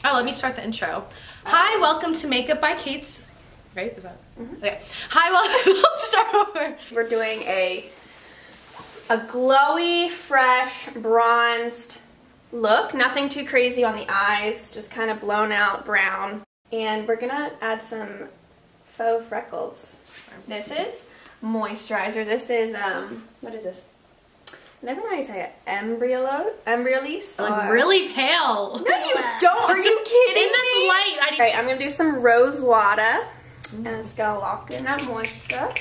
Oh, let me start the intro. Hi, welcome to Makeup by Kate's. Right? Is that? Okay. Hi, welcome. Let's start over. We're doing a glowy, fresh, bronzed look. Nothing too crazy on the eyes, just kind of blown out brown. And we're gonna add some Faux Freckles. This is moisturizer. This is, what is this? I never know how you say it. EMBRYOLISSE. Like really pale. No, you don't. Are you kidding In this me? light. Alright, I'm going to do some rose water. And it's going to lock in that moisture.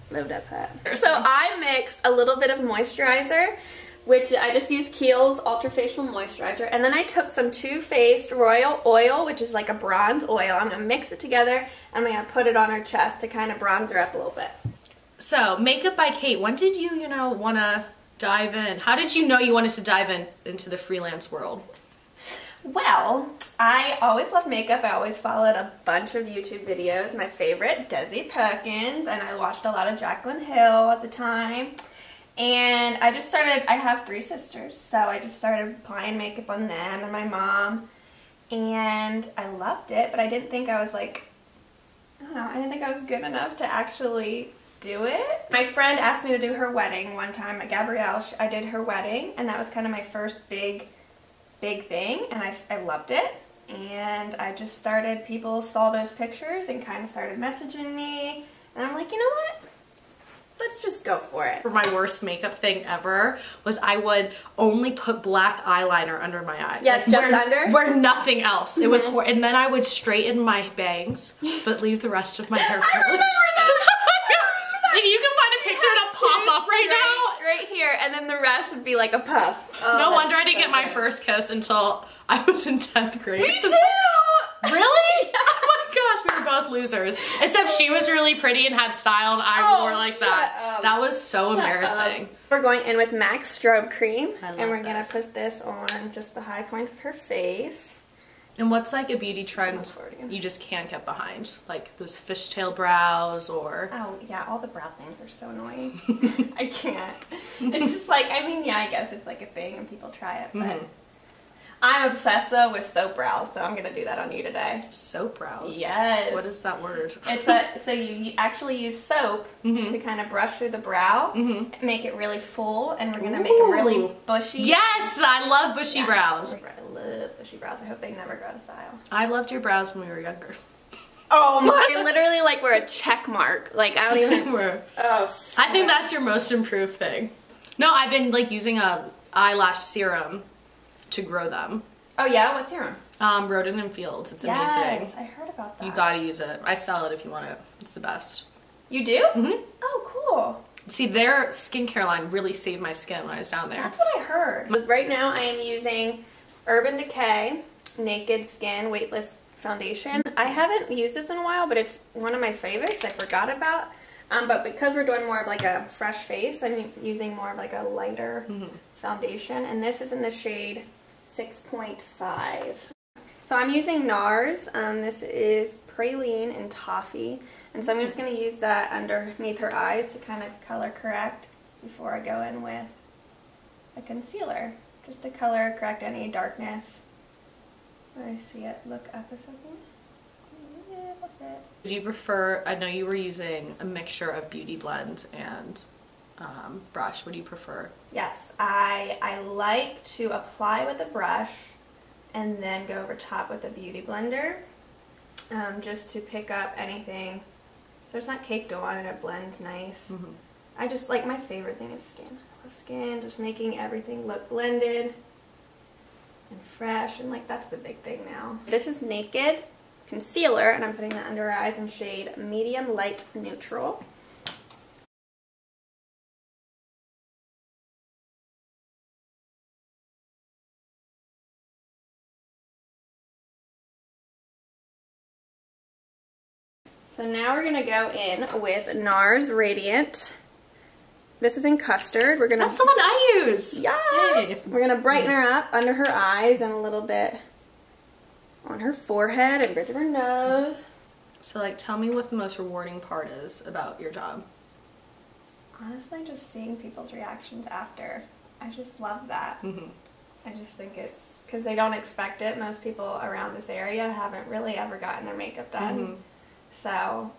Lived up that. So I mixed a little bit of moisturizer, which I just used KIEHL'S Ultra Facial Moisturizer. And then I took some Too Faced Royal Oil, which is like a bronze oil. I'm going to mix it together and I'm going to put it on her chest to kind of bronze her up a little bit. So, Makeup by Kate, when did you, want to dive in? How did you know you wanted to dive into the freelance world? Well, I always loved makeup. I always followed a bunch of YouTube videos. My favorite, Desi Perkins, and I watched a lot of Jaclyn Hill at the time. And I just started, I have 3 sisters, so I just started applying makeup on them and my mom. And I loved it, but I didn't think I was like, I don't know, I didn't think I was good enough to actually do it. My friend asked me to do her wedding one time at Gabrielle. I did her wedding, and that was kind of my first big thing, and I loved it. And I just started, people saw those pictures and kind of started messaging me, and I'm like, you know what? Let's just go for it. My worst makeup thing ever was I would only put black eyeliner under my eyes. Yes, like, just under? Where nothing else. It was, and then I would straighten my bangs, but leave the rest of my hair curly. I remember that! If you can find a picture, it'll pop up right now. Right here, and then the rest would be like a puff. Oh, no wonder I didn't get my first kiss until I was in 10th grade. Me too! Really? Oh my gosh, we were both losers. Except she was really pretty and had style, and I wore like that. That was so embarrassing. We're going in with MAC Strobe Cream, and we're going to put this on just the high points of her face. And what's like a beauty trend you just can't get behind? Like those fishtail brows or... Oh yeah, all the brow things are so annoying. I can't. It's just like, I mean, yeah, I guess it's like a thing and people try it, but... I'm obsessed though with soap brows, so I'm gonna do that on you today. Soap brows? Yes. What is that word? You actually use soap to kind of brush through the brow, make it really full, and we're gonna make them really bushy. Yes, I love bushy brows. I love bushy brows. I hope they never go out of style. I loved your brows when we were younger. Oh my! They literally like were a check mark. Like I don't even. Oh. I think that's your most improved thing. No, I've been like using a eyelash serum to grow them. Oh yeah, what serum? Rodent and Fields. It's amazing. Yes, I heard about that. You gotta use it. I sell it if you want it. It's the best. You do? Oh, cool. See, their skincare line really saved my skin when I was down there. That's what I heard. Right now, I am using Urban Decay Naked Skin Weightless Foundation. I haven't used this in a while, but it's one of my favorites I forgot about. But because we're doing more of like a fresh face, I'm using more of like a lighter foundation. And this is in the shade 6.5. So I'm using NARS. This is praline and toffee. And so I'm just going to use that underneath her eyes to kind of color correct before I go in with a concealer. Just to color correct any darkness. I see it. Look up a second. Would you prefer, I know you were using a mixture of Beauty Blend and brush. What do you prefer? Yes, I like to apply with a brush and then go over top with a Beauty Blender just to pick up anything so it's not caked on and it blends nice. I just like, my favorite thing is skin. I love skin, just making everything look blended and fresh, and like that's the big thing now. This is Naked Concealer, and I'm putting that under her eyes in shade Medium Light Neutral. So now we're going to go in with NARS Radiant. This is in Custard. We're gonna. That's the one I use. Yes. Hey. We're gonna brighten her up under her eyes and a little bit on her forehead and bridge of her nose. So, like, tell me what the most rewarding part is about your job. Honestly, just seeing people's reactions after. I just love that. I just think it's because they don't expect it. Most people around this area haven't really ever gotten their makeup done. So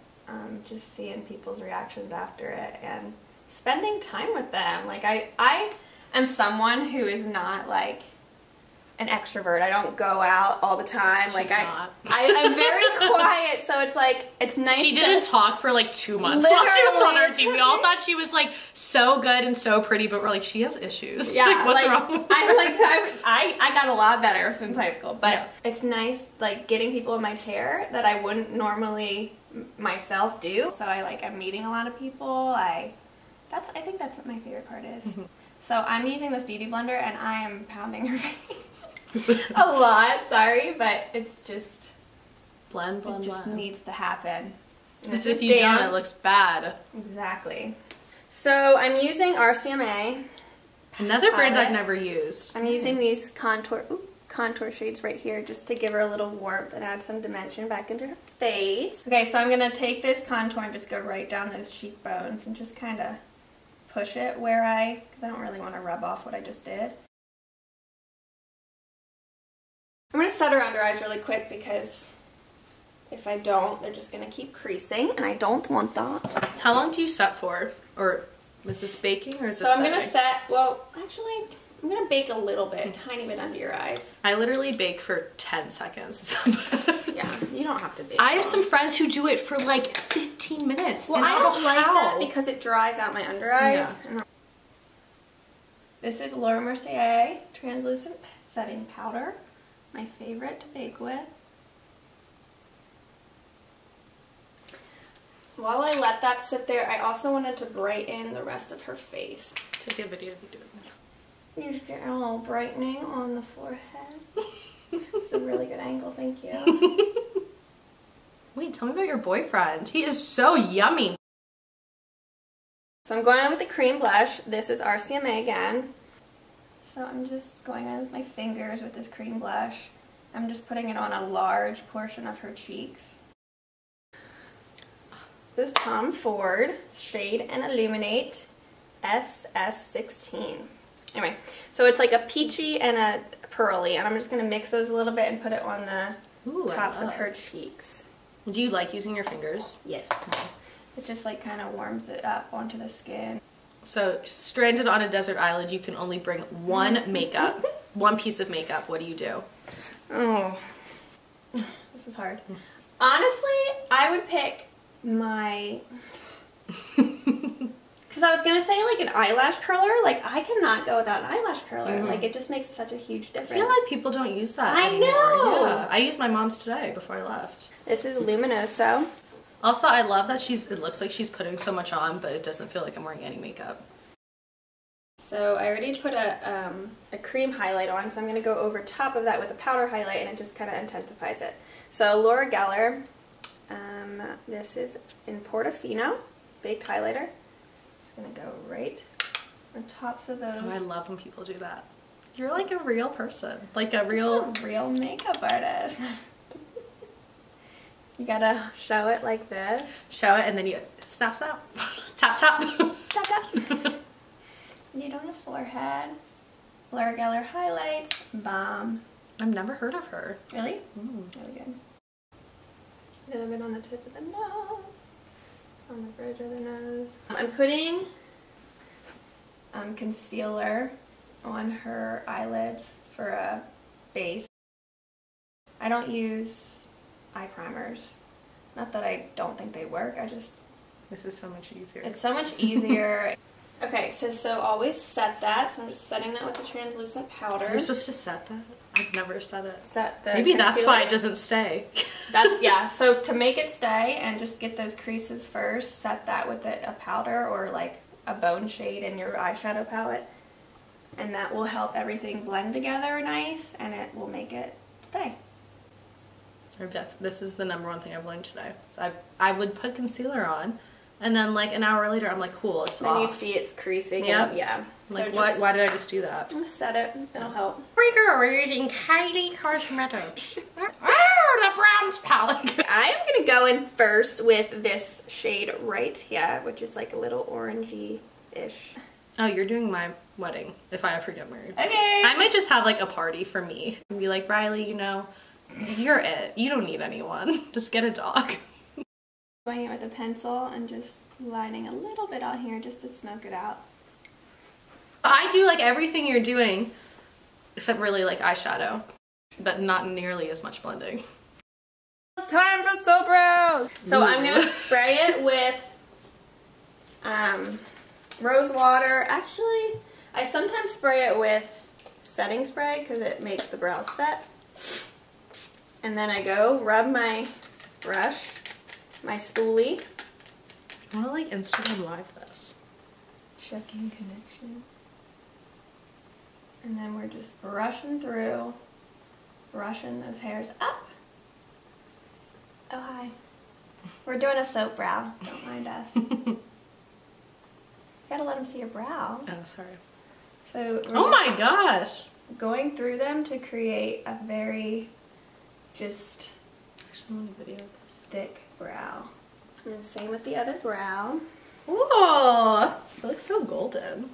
just seeing people's reactions after it and spending time with them. Like I am someone who is not like an extrovert. I don't go out all the time. I'm very quiet, so it's like, it's nice. She didn't talk for like 2 months while she was on our team. We all thought she was like so good and so pretty, but we're like, she has issues. Yeah, like, what's wrong with her? I got a lot better since high school, but it's nice like getting people in my chair that I wouldn't normally myself do. So I'm meeting a lot of people. I think that's what my favorite part is. So I'm using this beauty blender and I am pounding her face. A lot, sorry, but it's just blend. It just needs to happen. Because if you don't, it looks bad. Exactly. So I'm using RCMA. Another brand I've never used. I'm using these contour shades right here just to give her a little warmth and add some dimension back into her face. Okay, so I'm gonna take this contour and just go right down those cheekbones and just kind of push it because I don't really want to rub off what I just did. I'm going to set her under eyes really quick because if I don't, they're just going to keep creasing and I don't want that. How long do you set for? Or is this baking or is this So I'm going to set, well, actually, I'm going to bake a little bit, a tiny bit under your eyes. I literally bake for 10 seconds. Yeah, you don't have to bake. I have some friends who do it for like 15 minutes. Well, I don't like that because it dries out my under eyes. Yeah. This is Laura Mercier Translucent Setting Powder. My favorite to bake with. While I let that sit there, I also wanted to brighten the rest of her face. Take a video of you doing this. You just get a little brightening on the forehead. It's a really good angle, thank you. Wait, tell me about your boyfriend. He is so yummy. So I'm going on with the cream blush. This is RCMA again. So I'm just going on with my fingers with this cream blush. I'm just putting it on a large portion of her cheeks. This is Tom Ford Shade and Illuminate SS16. Anyway, so it's like a peachy and a pearly, and I'm just going to mix those a little bit and put it on the tops of her cheeks. Do you like using your fingers? Yes. It just like kind of warms it up onto the skin. So, stranded on a desert island, you can only bring one piece of makeup. What do you do? Oh, this is hard. Honestly, I would pick my... Because I was going to say like an eyelash curler. Like, I cannot go without an eyelash curler. Like, it just makes such a huge difference. I feel like people don't use that anymore. know! Yeah. I used my mom's today before I left. This is Luminoso. Also, I love that it looks like she's putting so much on, but it doesn't feel like I'm wearing any makeup. So I already put a cream highlight on, so I'm going to go over top of that with a powder highlight, and it just kind of intensifies it. So Laura Geller, this is in Portofino, baked highlighter. Just going to go right on tops of those. Oh, I love when people do that. You're like a real person, like a real makeup artist. You gotta show it like this. Show it and then you snap. Tap, tap. Tap, tap. You on his forehead. Laura Geller highlights. Bomb. I've never heard of her. Really? Really good. A little bit on the tip of the nose. On the bridge of the nose. I'm putting concealer on her eyelids for a base. I don't use eye primers. Not that I don't think they work, this is so much easier. It's so much easier. Okay, so always set that. So I'm just setting that with the translucent powder. You're supposed to set that? I've never set it. Set the Maybe concealer. That's why it doesn't stay. Yeah, so to make it stay and just get those creases first, set that with a powder or like a bone shade in your eyeshadow palette. And that will help everything blend together nice, and it will make it stay. This is the #1 thing I've learned today. So I would put concealer on, and then like an hour later I'm like, cool, it's off. Then you see it's creasing. Yep. Yeah. Like, so why did I just do that? I'm gonna set it. It'll help. We're using Kylie Cosmetics. Oh, the Browns palette. I am gonna go in first with this shade right here, which is like a little orangey-ish. Oh, you're doing my wedding if I ever get married. Okay. I might just have like a party for me and be like, Riley, you know, you're it. You don't need anyone. Just get a dog. Going in with a pencil and just lining a little bit on here just to smoke it out. I do like everything you're doing except really like eyeshadow, but not nearly as much blending. It's time for soap brows. So I'm gonna spray it with rose water. Actually, I sometimes spray it with setting spray because it makes the brows set. And then I go rub my brush, my spoolie. I want to like Instagram live this. Checking connection. And then we're just brushing through, brushing those hairs up. Oh, hi. We're doing a soap brow. Don't mind us. You gotta let them see your brow. Oh, sorry. So oh my gosh. Going through them to create a very just thick brow. And same with the other brow. Whoa, it looks so golden.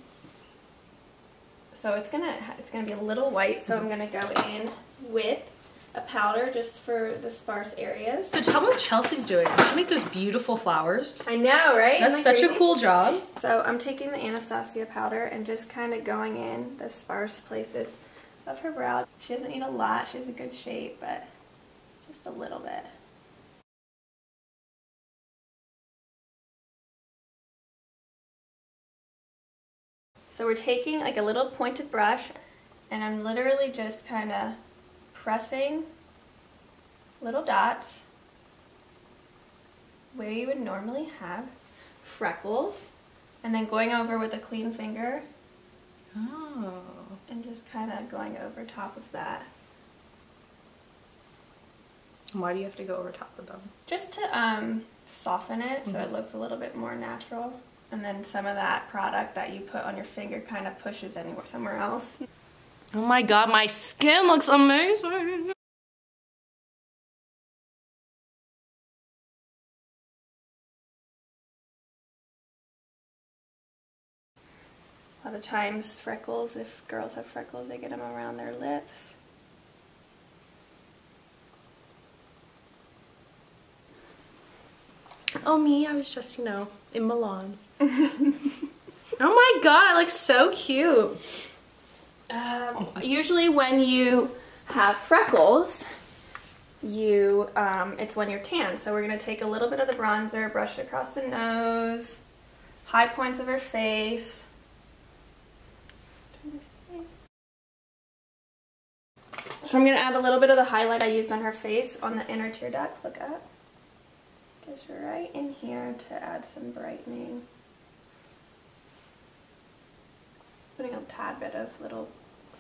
So it's gonna be a little white, so I'm gonna go in with a powder just for the sparse areas. So tell me what Chelsea's doing. She make those beautiful flowers. I know, right? That's such a cool job. So I'm taking the Anastasia powder and just kind of going in the sparse places of her brow. She doesn't need a lot. She has a good shape, but just a little bit. So we're taking like a little pointed brush and I'm literally just kind of pressing little dots where you would normally have freckles and then going over with a clean finger. Oh. And just kind of going over top of that. Why do you have to go over top of them? Just to soften it so it looks a little bit more natural. And then some of that product that you put on your finger kind of pushes somewhere else. Oh my god, my skin looks amazing. A lot of times freckles, if girls have freckles, they get them around their lips. Oh me, I was just, you know, in Milan. Oh my god, I look so cute. Usually when you have freckles, it's when you're tan. So we're going to take a little bit of the bronzer, brush it across the nose, high points of her face. So I'm going to add a little bit of the highlight I used on her face on the inner tear ducts. Look up. Just right in here to add some brightening. Putting a tad bit of little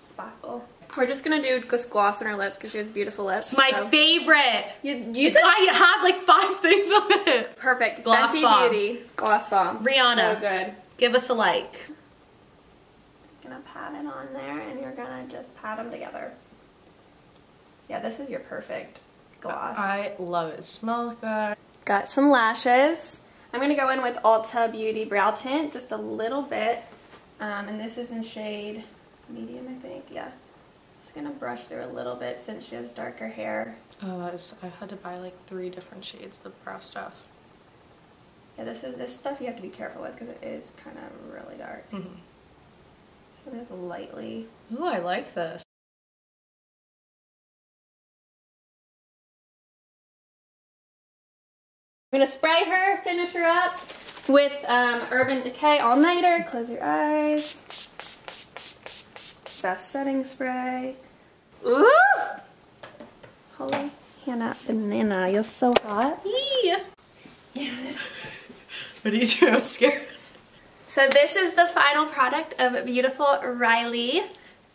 sparkle. We're just gonna do just gloss on her lips because she has beautiful lips. It's my favorite. I have like 5 things on it. Perfect. Gloss Fenty bomb. Beauty Gloss Bomb. Rihanna. So good. Give us a like. Gonna pat it on there and you're gonna just pat them together. Yeah, this is your perfect gloss. I love it. It smells good. Got some lashes. I'm going to go in with Ulta Beauty Brow Tint, just a little bit. And this is in shade medium, I think. Yeah. Just going to brush through a little bit since she has darker hair. Oh, I had to buy like 3 different shades of brow stuff. Yeah, this stuff you have to be careful with because it is kind of really dark. So just lightly. Ooh, I like this. I'm going to spray her, finish her up with Urban Decay All Nighter. Close your eyes. Best setting spray. Ooh! Holy Hannah Banana, you're so hot. Yeah. What are you doing? I'm scared. So this is the final product of beautiful Riley.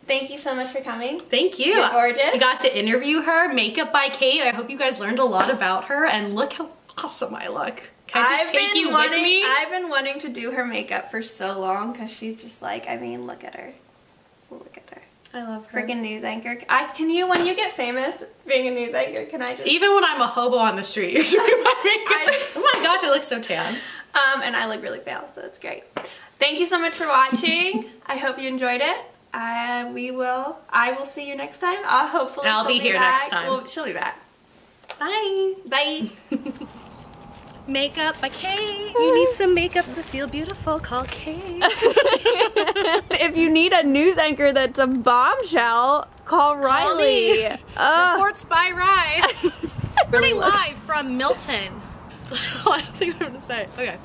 Thank you so much for coming. Thank you. You're gorgeous. I got to interview her, Makeup by Kate. I hope you guys learned a lot about her, and look how awesome I look. Can I just take you with me? I've been wanting to do her makeup for so long because she's just like, I mean, look at her. Look at her. I love her. Freaking news anchor. When you get famous being a news anchor, can I just... Even when I'm a hobo on the street, you're doing my makeup. Oh my gosh, I look so tan. And I look really pale, so it's great. Thank you so much for watching. I hope you enjoyed it. I will see you next time. Hopefully I'll be here next time. Well, she'll be back. Bye. Bye. Makeup by Kate. You need some makeup to feel beautiful. Call Kate. If you need a news anchor that's a bombshell, call Riley. Reports by Rye. Reporting live from Milton. I don't think I'm gonna say. Okay.